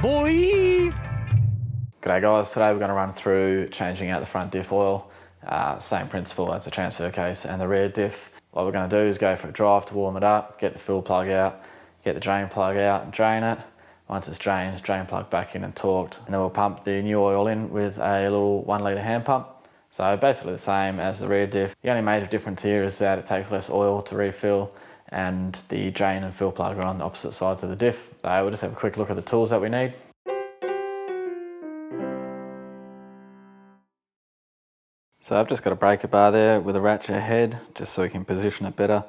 boy! G'day guys, today we're going to run through changing out the front diff oil. Same principle as the transfer case and the rear diff. What we're going to do is go for a drive to warm it up, get the fill plug out, get the drain plug out and drain it. Once it's drained, drain plug back in and torqued. And then we'll pump the new oil in with a little 1 litre hand pump. So basically the same as the rear diff. The only major difference here is that it takes less oil to refill and the drain and fill plug are on the opposite sides of the diff. So we'll just have a quick look at the tools that we need. So I've just got a breaker bar there with a ratchet head, just so we can position it better.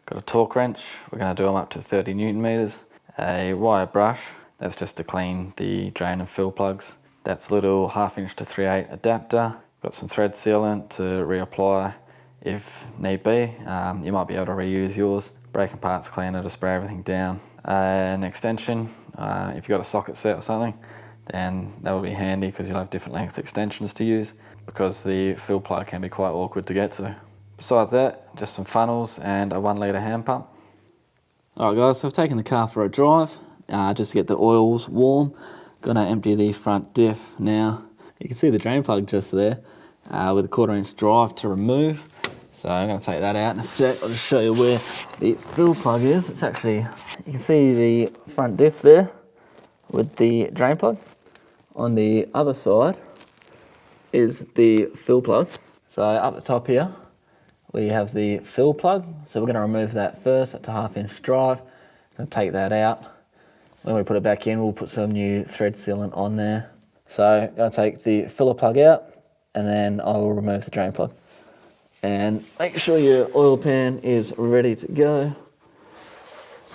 Got a torque wrench, we're going to do them up to 30 Newton meters. A wire brush, that's just to clean the drain and fill plugs. That's a little 1/2 inch to 3/8 adapter. Got some thread sealant to reapply if need be. You might be able to reuse yours. Breaking parts cleaner to spray everything down. An extension, if you've got a socket set or something, then that will be handy because you'll have different length extensions to use, because the fill plug can be quite awkward to get to. Besides that, just some funnels and a 1 litre hand pump. Alright guys, so I've taken the car for a drive, just to get the oils warm. Gonna empty the front diff now. You can see the drain plug just there, with a 1/4 inch drive to remove. So I'm gonna take that out in a sec. I'll just show you where the fill plug is. It's actually, you can see the front diff there with the drain plug. On the other side is the fill plug. So up the top here, we have the fill plug. So we're gonna remove that first. That's a 1/2 inch drive. Gonna take that out. When we put it back in, we'll put some new thread sealant on there. So I'm gonna take the filler plug out and then I will remove the drain plug. And make sure your oil pan is ready to go,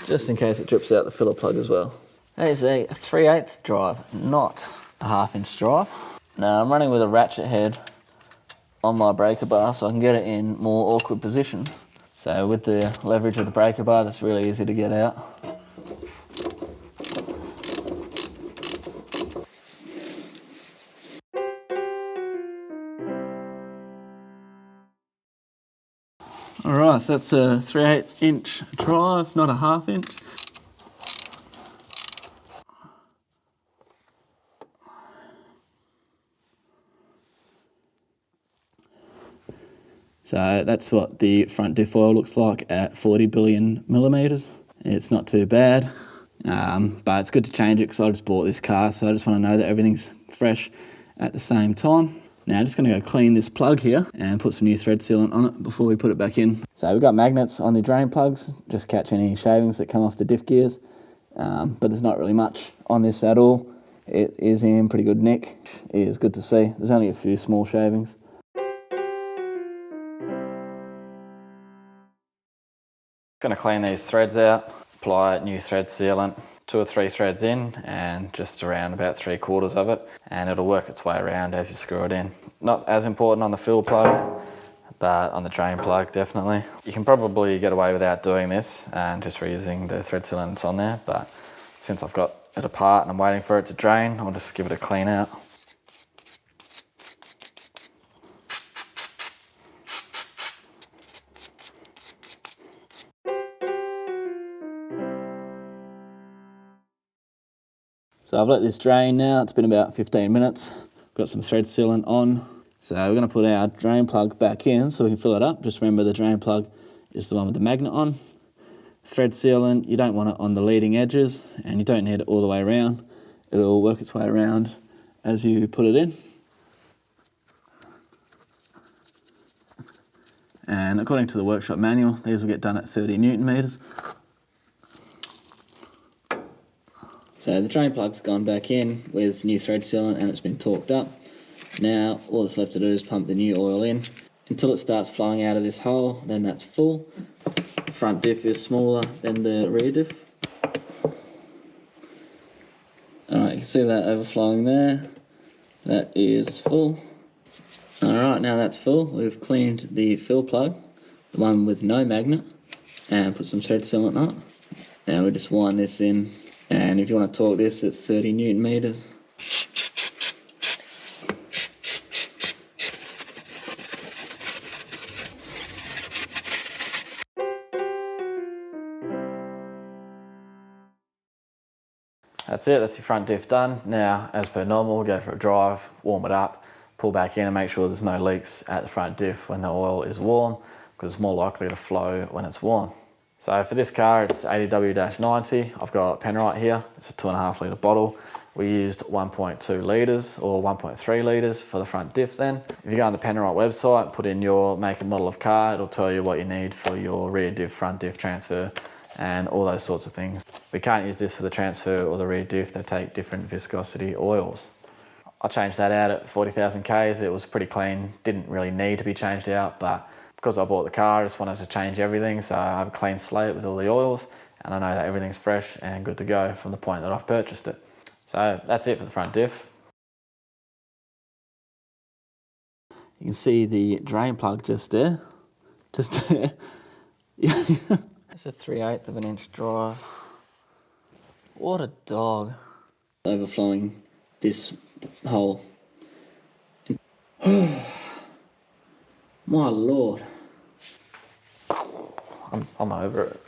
just in case it drips out the filler plug as well. That is a 3/8 drive, not a 1/2 inch drive. Now I'm running with a ratchet head on my breaker bar so I can get it in more awkward positions. So with the leverage of the breaker bar, that's really easy to get out. Alright, so that's a 3/8 inch drive, not a 1/2 inch. So that's what the front diff oil looks like at 40 billion millimeters. It's not too bad, but it's good to change it because I just bought this car, so I just want to know that everything's fresh at the same time. Now I'm just going to go clean this plug here and put some new thread sealant on it before we put it back in. So we've got magnets on the drain plugs, just catch any shavings that come off the diff gears, but there's not really much on this at all. It is in pretty good nick. It is good to see. There's only a few small shavings. Going to clean these threads out, apply new thread sealant, 2 or 3 threads in and just around about 3/4 of it, and it'll work its way around as you screw it in. Not as important on the fill plug, but on the drain plug definitely. You can probably get away without doing this and just reusing the thread sealant that's on there, but since I've got it apart and I'm waiting for it to drain, I'll just give it a clean out. So I've let this drain now, it's been about 15 minutes. Got some thread sealant on. So we're gonna put our drain plug back in so we can fill it up. Just remember the drain plug is the one with the magnet on. Thread sealant, you don't want it on the leading edges and you don't need it all the way around. It'll work its way around as you put it in. And according to the workshop manual, these will get done at 30 Newton meters. So the drain plug's gone back in with new thread sealant and it's been torqued up. Now all that's left to do is pump the new oil in until it starts flowing out of this hole, then that's full. The front diff is smaller than the rear diff. Alright, you can see that overflowing there. That is full. Alright, now that's full. We've cleaned the fill plug, the one with no magnet, and put some thread sealant on it. Now we just wind this in. And if you want to torque this, it's 30 Newton meters. That's it, that's your front diff done. Now, as per normal, go for a drive, warm it up, pull back in and make sure there's no leaks at the front diff when the oil is warm, because it's more likely to flow when it's warm. So for this car, it's 80W-90. I've got Penrite here. It's a 2.5 litre bottle. We used 1.2 litres or 1.3 litres for the front diff then. If you go on the Penrite website, put in your make and model of car, it'll tell you what you need for your rear diff, front diff transfer, and all those sorts of things. We can't use this for the transfer or the rear diff. They take different viscosity oils. I changed that out at 40,000 Ks. It was pretty clean, didn't really need to be changed out, but because I bought the car, I just wanted to change everything, so I have a clean slate with all the oils, and I know that everything's fresh and good to go from the point that I've purchased it. So that's it for the front diff. You can see the drain plug just there. Just there. It's a 3/8 of an inch drive. What a dog. Overflowing this hole. My lord. I'm over it.